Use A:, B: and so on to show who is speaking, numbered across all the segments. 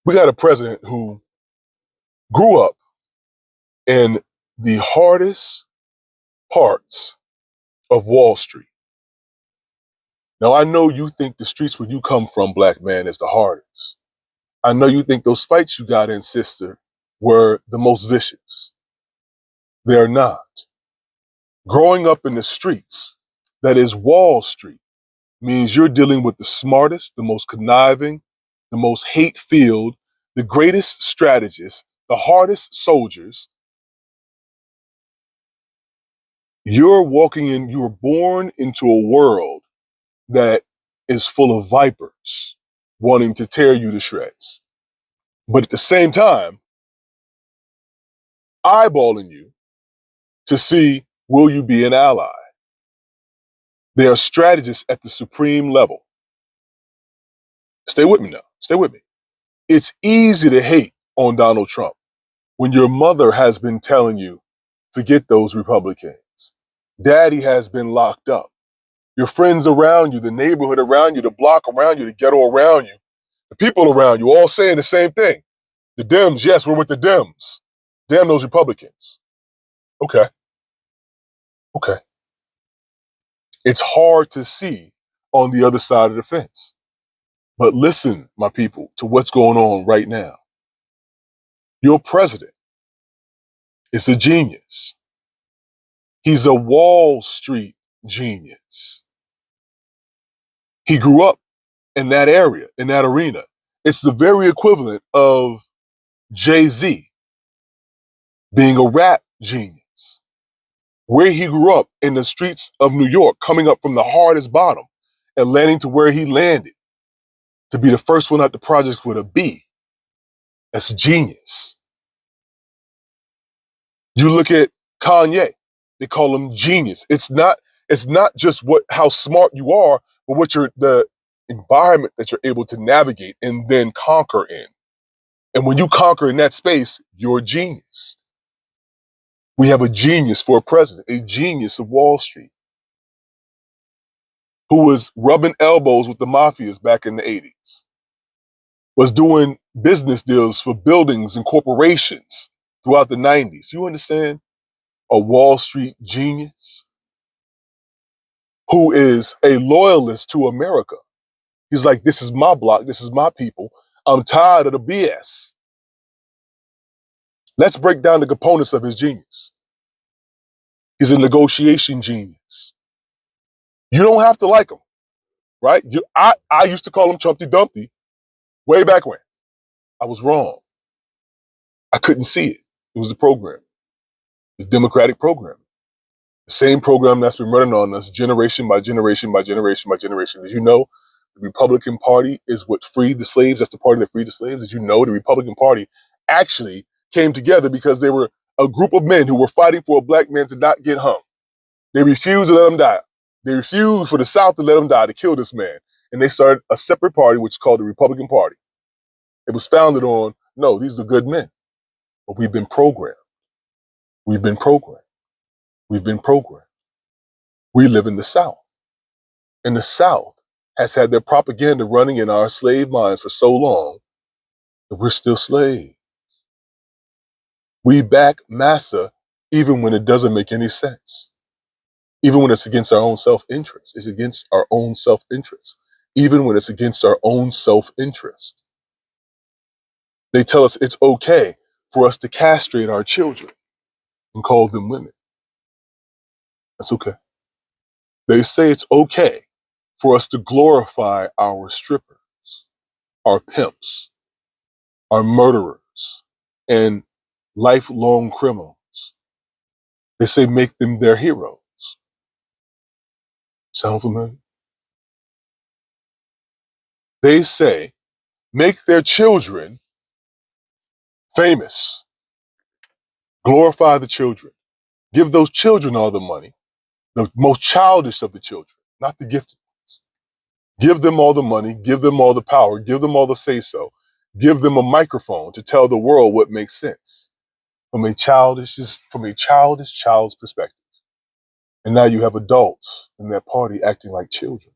A: We got a president who grew up in the hardest parts of Wall Street. Now, I know you think the streets where you come from, black man, is the hardest. I know you think those fights you got in, sister, were the most vicious. They're not. Growing up in the streets, that is Wall Street, means you're dealing with the smartest, the most conniving, the most hate-filled, the greatest strategists, the hardest soldiers. You were born into a world that is full of vipers wanting to tear you to shreds. But at the same time, eyeballing you to see, will you be an ally? They are strategists at the supreme level. Stay with me now. Stay with me. It's easy to hate on Donald Trump when your mother has been telling you, forget those Republicans. Daddy has been locked up. Your friends around you, the neighborhood around you, the block around you, the ghetto around you, the people around you, all saying the same thing. The Dems, yes, we're with the Dems. Damn those Republicans. Okay. Okay. It's hard to see on the other side of the fence. But listen, my people, to what's going on right now. Your president is a genius. He's a Wall Street genius. He grew up in that area, in that arena. It's the very equivalent of Jay-Z being a rap genius. Where he grew up in the streets of New York, coming up from the hardest bottom and landing to where he landed to be the first one out the projects with a B. That's genius. You look at Kanye, they call him genius. It's not just how smart you are, but the environment that you're able to navigate and then conquer in. And when you conquer in that space, you're a genius. We have a genius for a president, a genius of Wall Street, who was rubbing elbows with the mafias back in the 80s, was doing business deals for buildings and corporations throughout the 90s. You understand? A Wall Street genius who is a loyalist to America. He's like, this is my block, this is my people. I'm tired of the BS. Let's break down the components of his genius. He's a negotiation genius. You don't have to like him, right? I used to call him Trumpty Dumpty way back when. I was wrong. I couldn't see it. It was the program, the Democratic program. The same program that's been running on us generation by generation by generation by generation. Did you know the Republican Party is what freed the slaves? That's the party that freed the slaves. Did you know the Republican Party actually came together because they were a group of men who were fighting for a black man to not get hung? They refused to let him die. They refused for the South to let him die, to kill this man. And they started a separate party, which is called the Republican Party. It was founded on, no, these are good men. But we've been programmed. We've been programmed. We've been programmed. We live in the South. And the South has had their propaganda running in our slave minds for so long that we're still slaves. We back massa even when it doesn't make any sense. Even when it's against our own self-interest. It's against our own self-interest. Even when it's against our own self-interest. They tell us it's okay for us to castrate our children and call them women. That's okay. They say it's okay for us to glorify our strippers, our pimps, our murderers, and lifelong criminals. They say make them their heroes. Sound familiar? They say make their children famous. Glorify the children. Give those children all the money, the most childish of the children, not the gifted ones. Give them all the money, give them all the power, give them all the say-so. Give them a microphone to tell the world what makes sense from a child's perspective. And now you have adults in that party acting like children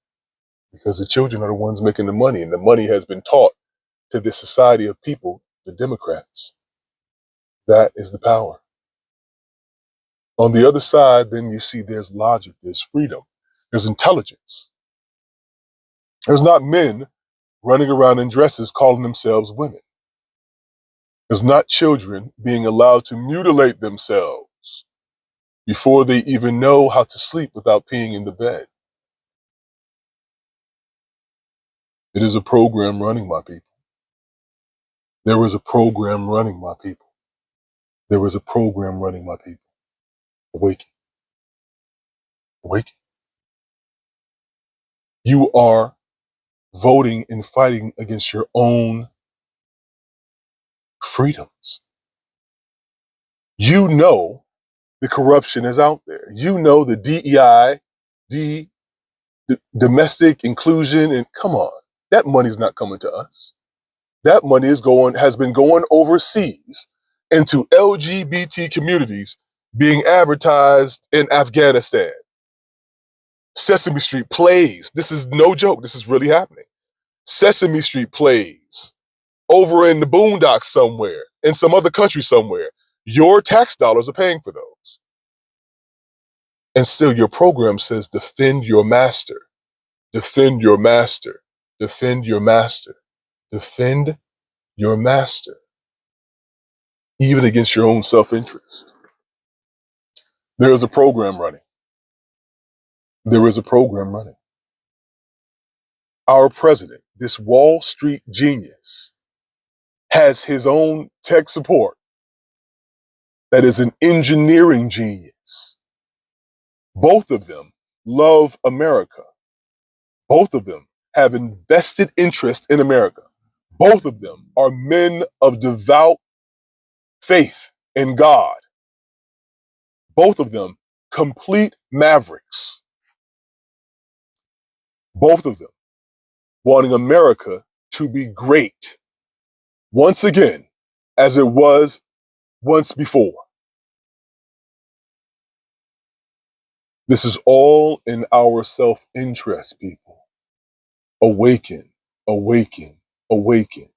A: because the children are the ones making the money, and the money has been taught to this society of people, the Democrats. That is the power. On the other side, then you see there's logic, there's freedom, there's intelligence. There's not men running around in dresses calling themselves women. There's not children being allowed to mutilate themselves before they even know how to sleep without peeing in the bed. It is a program running, my people. There is a program running, my people. There is a program running, my people. Awaken. Awaken. You are voting and fighting against your own freedoms. You know the corruption is out there. You know the DEI, the domestic inclusion, and come on, that money's not coming to us. That money has been going overseas into LGBT communities being advertised in Afghanistan. Sesame Street plays. This is no joke. This is really happening. Sesame Street plays over in the boondocks somewhere, in some other country somewhere. Your tax dollars are paying for those. And still your program says defend your master, defend your master, defend your master, defend your master, even against your own self-interest. There is a program running. There is a program running. Our president, this Wall Street genius, has his own tech support that is an engineering genius. Both of them love America. Both of them have invested interest in America. Both of them are men of devout faith in God. Both of them complete mavericks. Both of them wanting America to be great once again, as it was once before. This is all in our self-interest, people. Awaken, awaken, awaken.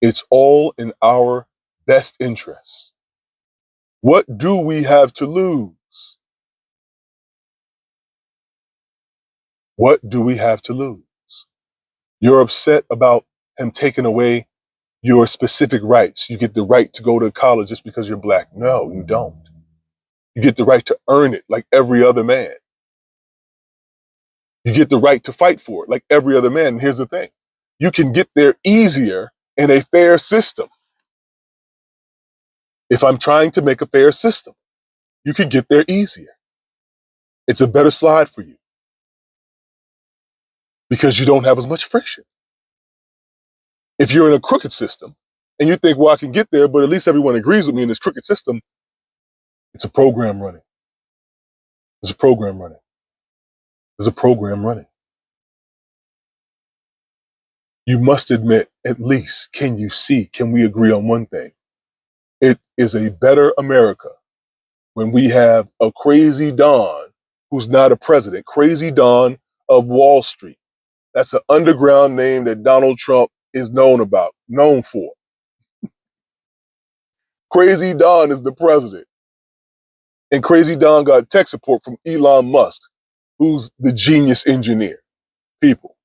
A: It's all in our best interest. What do we have to lose? What do we have to lose? You're upset about him taking away your specific rights. You get the right to go to college just because you're black. No, you don't. You get the right to earn it like every other man. You get the right to fight for it like every other man. And here's the thing. You can get there easier in a fair system. If I'm trying to make a fair system, you can get there easier. It's a better slide for you because you don't have as much friction. If you're in a crooked system and you think, well, I can get there, but at least everyone agrees with me in this crooked system, it's a program running. There's a program running. There's a program running. You must admit, at least, can we agree on one thing? It is a better America when we have a crazy Don who's not a president, crazy Don of Wall Street. That's an underground name that Donald Trump is known for. Crazy Don is the president. And Crazy Don got tech support from Elon Musk, who's the genius engineer. People,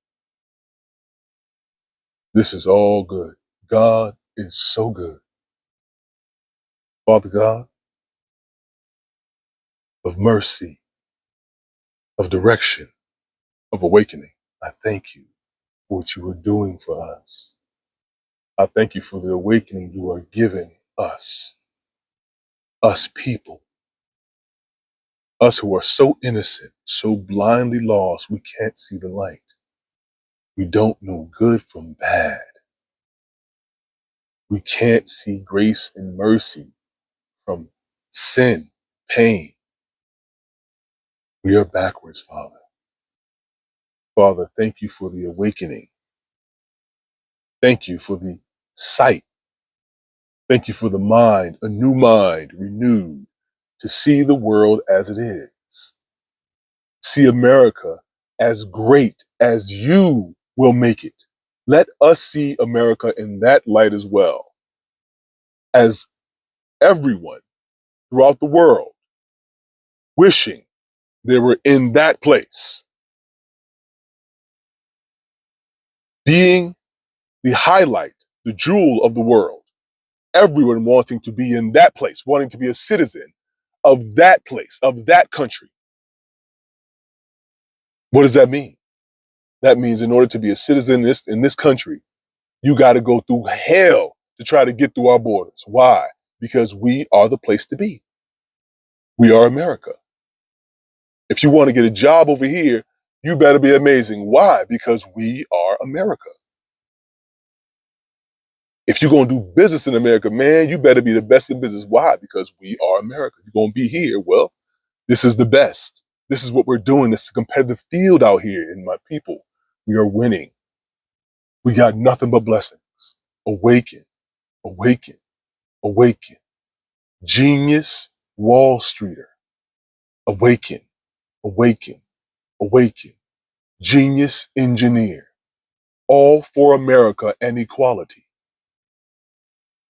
A: this is all good. God is so good. Father God, of mercy, of direction, of awakening, I thank you for what you are doing for us. I thank you for the awakening you are giving us people, us who are so innocent, so blindly lost, we can't see the light. We don't know good from bad. We can't see grace and mercy from sin, pain. We are backwards, Father. Father, thank you for the awakening. Thank you for the sight. Thank you for the mind, a new mind renewed to see the world as it is. See America as great as you will make it. Let us see America in that light as well, as everyone throughout the world wishing they were in that place, being the highlight, the jewel of the world. Everyone wanting to be in that place, wanting to be a citizen of that place, of that country. What does that mean? That means in order to be a citizen in this country, you got to go through hell to try to get through our borders. Why? Because we are the place to be. We are America. If you want to get a job over here, you better be amazing. Why? Because we are America. If you're going to do business in America, man, you better be the best in business. Why? Because we are America. You're going to be here. Well, this is the best. This is what we're doing. It's a competitive field out here. And my people, we are winning. We got nothing but blessings. Awaken, awaken, awaken. Genius Wall Streeter. Awaken, awaken, awaken. Genius engineer. All for America and equality.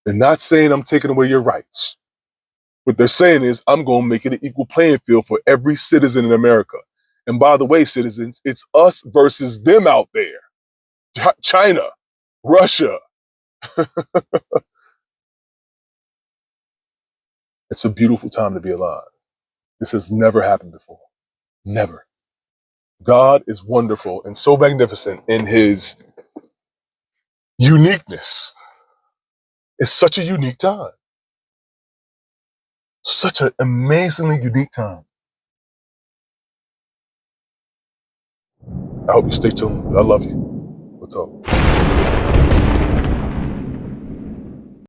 A: They're not saying I'm taking away your rights. What they're saying is I'm going to make it an equal playing field for every citizen in America. And by the way, citizens, it's us versus them out there. China, Russia. It's a beautiful time to be alive. This has never happened before. Never. God is wonderful and so magnificent in his uniqueness. It's such a unique time. Such an amazingly unique time. I hope you stay tuned. I love you. What's up?